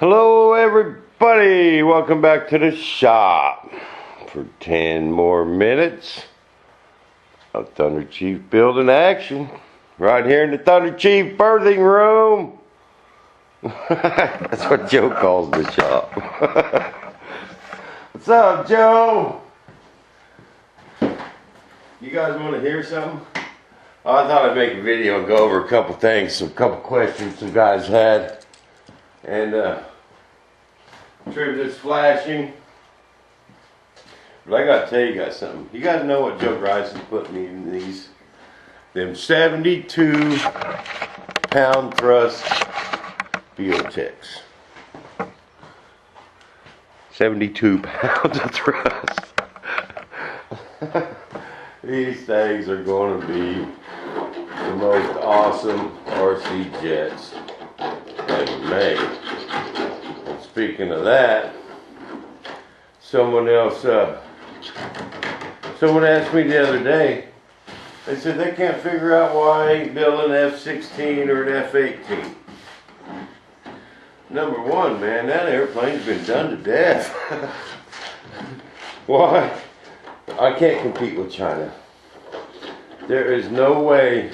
Hello everybody, welcome back to the shop for 10 more minutes of Thunderchief building action right here in the Thunderchief birthing room. That's what Joe calls the shop. What's up, Joe? You guys want to hear something? Oh, I thought I'd make a video and go over a couple things, a couple questions some guys had. And trim this flashing. But I gotta tell you guys something. You guys know what Joe Grice is putting me in these? Them 72 pound thrust Buildins. 72 pounds of thrust. These things are going to be the most awesome RC jets ever made. And speaking of that, someone asked me the other day, they said they can't figure out why I ain't building an F-16 or an F-18. Number one, man, that airplane's been done to death. Why? I can't compete with China. There is no way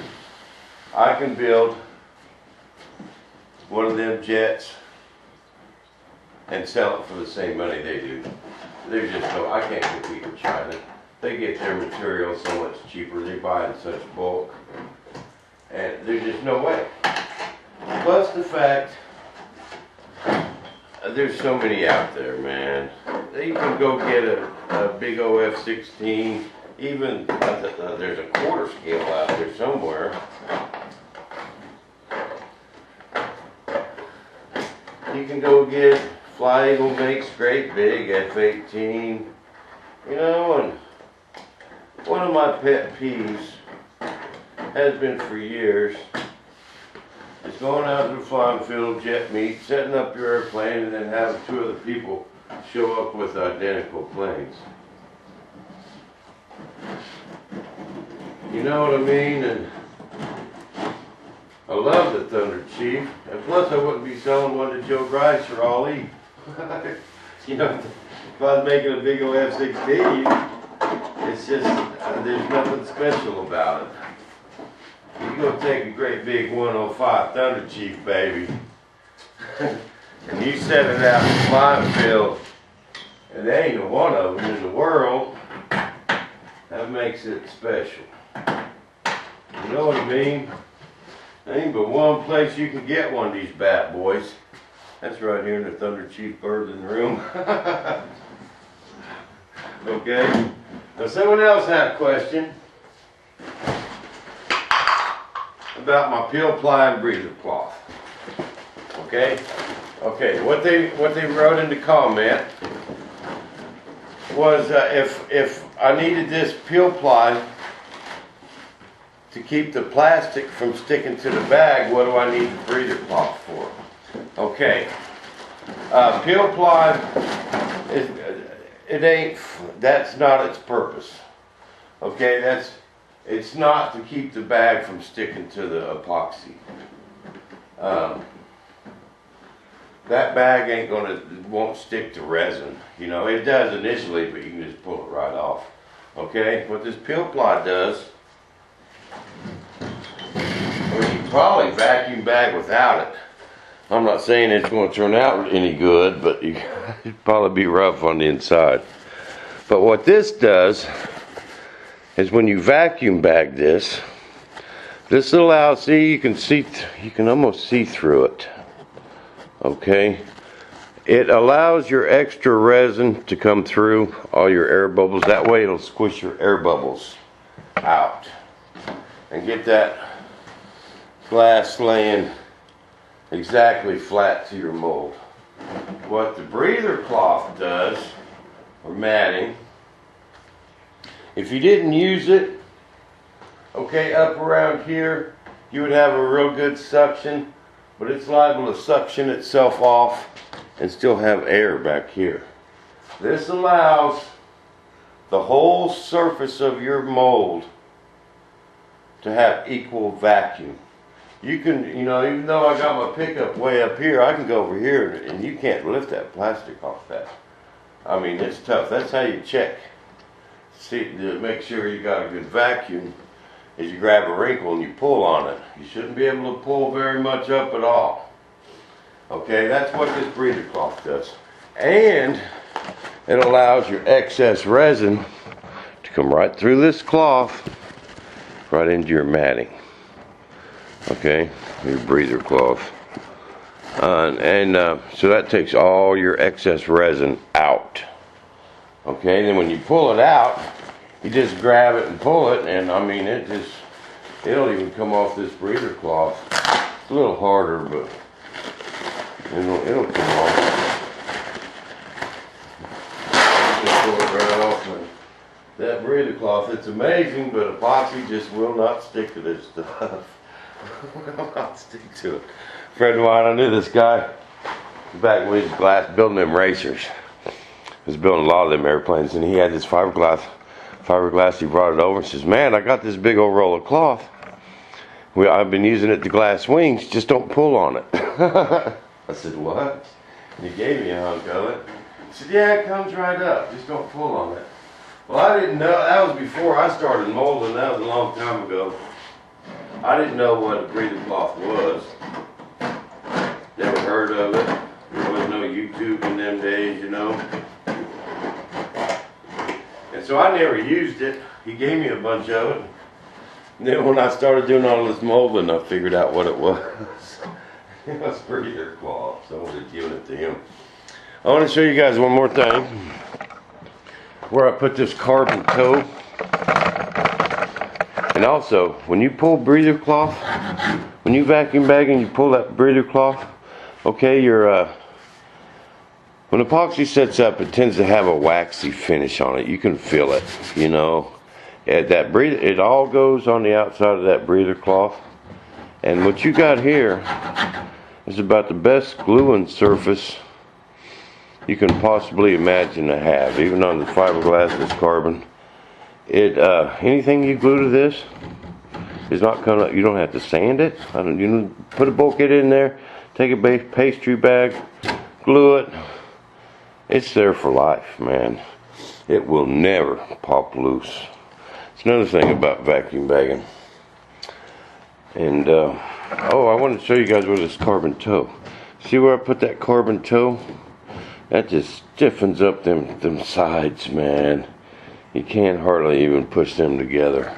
I can build one of them jets and sell it for the same money they do. There's just no, I can't compete with China. They get their material so much cheaper. They buy in such bulk. And there's just no way. Plus the fact, there's so many out there, man. You can go get a big F-16. Even, there's a quarter scale out there somewhere. You can go get, Fly Eagle makes great big F-18. You know, and one of my pet peeves has been for years is going out to the flying field, jet meet, setting up your airplane, and then having two other people show up with identical planes. You know what I mean? And I love the Thunderchief, and plus I wouldn't be selling one to Joe Grice or Ali. You know, if I was making a big old F-16, it's just, there's nothing special about it. You go take a great big 105 Thunderchief, baby, and you set it out in the flying field, and there ain't no one of them in the world, that makes it special. You know what I mean? There ain't but one place you can get one of these bad boys. That's right here in the Thunderchief birthing room. Okay? Now someone else had a question about my peel ply and breather cloth. Okay? Okay, what they wrote in the comment was if I needed this peel ply to keep the plastic from sticking to the bag, what do I need the breather cloth for? Okay, peel ply that's not its purpose. Okay, it's not to keep the bag from sticking to the epoxy. That bag won't stick to resin. You know, it does initially, but you can just pull it right off. Okay, what this peel ply does, or you can probably vacuum bag without it. I'm not saying it's going to turn out any good, but it'd probably be rough on the inside. But what this does is when you vacuum bag this allows, see, you can almost see through it. Okay, it allows your extra resin to come through all your air bubbles. That way it'll squish your air bubbles out and get that glass laying exactly flat to your mold. What the breather cloth does, or matting, if you didn't use it, okay, up around here, you would have a real good suction, but it's liable to suction itself off and still have air back here. This allows the whole surface of your mold to have equal vacuum. you can, you know, even though I got my pickup way up here, I can go over here and you can't lift that plastic off that. I mean, it's tough. That's how you check. See, to make sure you got a good vacuum, is you grab a wrinkle and you pull on it. You shouldn't be able to pull very much up at all. Okay, that's what this breather cloth does. And it allows your excess resin to come right through this cloth, right into your matting. Okay, your breather cloth. So that takes all your excess resin out. Okay, then when you pull it out, you just grab it and pull it, and I mean, it'll even come off this breather cloth. It's a little harder, but it'll come off. Just pull it right off. And that breather cloth, it's amazing, but epoxy just will not stick to this stuff. Will not stick to it. A friend of mine, I knew this guy back when he was building them racers. He was building a lot of them airplanes, and he had this fiberglass. He brought it over and says, "Man, I got this big old roll of cloth. I've been using it to glass wings. Just don't pull on it." I said, "What?" And he gave me a hunk of it. He said, "Yeah, it comes right up. Just don't pull on it." Well, I didn't know. That was before I started molding. That was a long time ago. I didn't know what a breather cloth was. Never heard of it. There was no YouTube in them days, you know. And so I never used it. He gave me a bunch of it. And then when I started doing all this molding, I figured out what it was. It was breather cloth. So I wanted to give it to him. I want to show you guys one more thing. Where I put this carbon toe. And also, when you pull breather cloth, when you vacuum bag and you pull that breather cloth, okay, when epoxy sets up, it tends to have a waxy finish on it. You can feel it, you know. It all goes on the outside of that breather cloth. And what you got here is about the best gluing surface you can possibly imagine to have. Even on the fiberglass, this carbon. Anything you glue to this is not gonna. You don't have to sand it. You put a bulkhead in there, take a pastry bag, glue it. It's there for life, man. It will never pop loose. It's another thing about vacuum bagging. And I wanted to show you guys with this carbon toe. See where I put that carbon toe? That just stiffens up them sides, man. You can't hardly even push them together.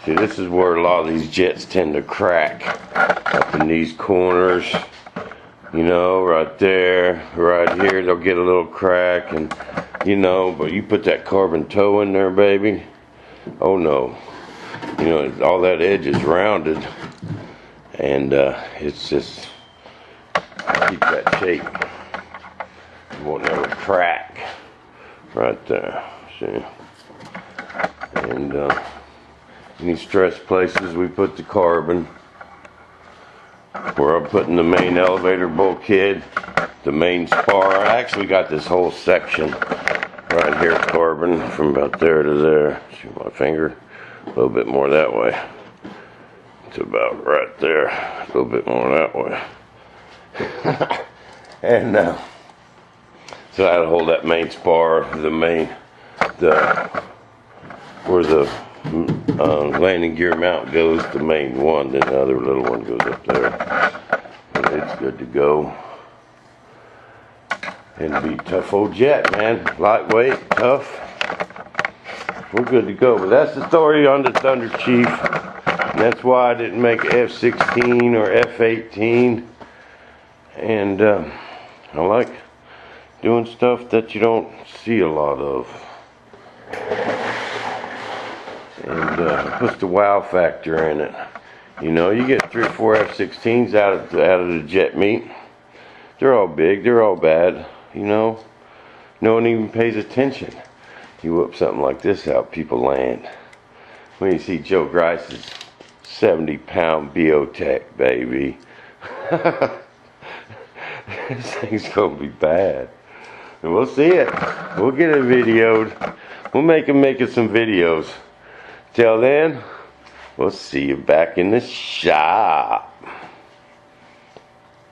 See, this is where a lot of these jets tend to crack. Up in these corners. You know, right there, right here, they'll get a little crack, and you know, but you put that carbon toe in there, baby. Oh no. You know, all that edge is rounded, and it's just keep that shape. It won't never crack. Right there, see? And any stress places, we put the carbon. Where I'm putting the main elevator bulkhead, the main spar. I actually got this whole section right here, carbon, from about there to there. See my finger? A little bit more that way. It's about right there. A little bit more that way. And so I had to hold that main spar, where the landing gear mount goes, the main one, then the other little one goes up there. And it's good to go. And be a tough old jet, man. Lightweight, tough. We're good to go. But that's the story on the Thunderchief. And that's why I didn't make F-16 or F-18. And I like doing stuff that you don't see a lot of. And it puts the wow factor in it. You know, you get 3 or 4 F-16s out of the jet meet. They're all big, they're all bad, you know. No one even pays attention. You whip something like this out, people land. When you see Joe Grice's 70-pound Biotech, baby. This thing's gonna be bad. And we'll see it. We'll get it videoed. We'll make it some videos. Till then, We'll see you back in the shop.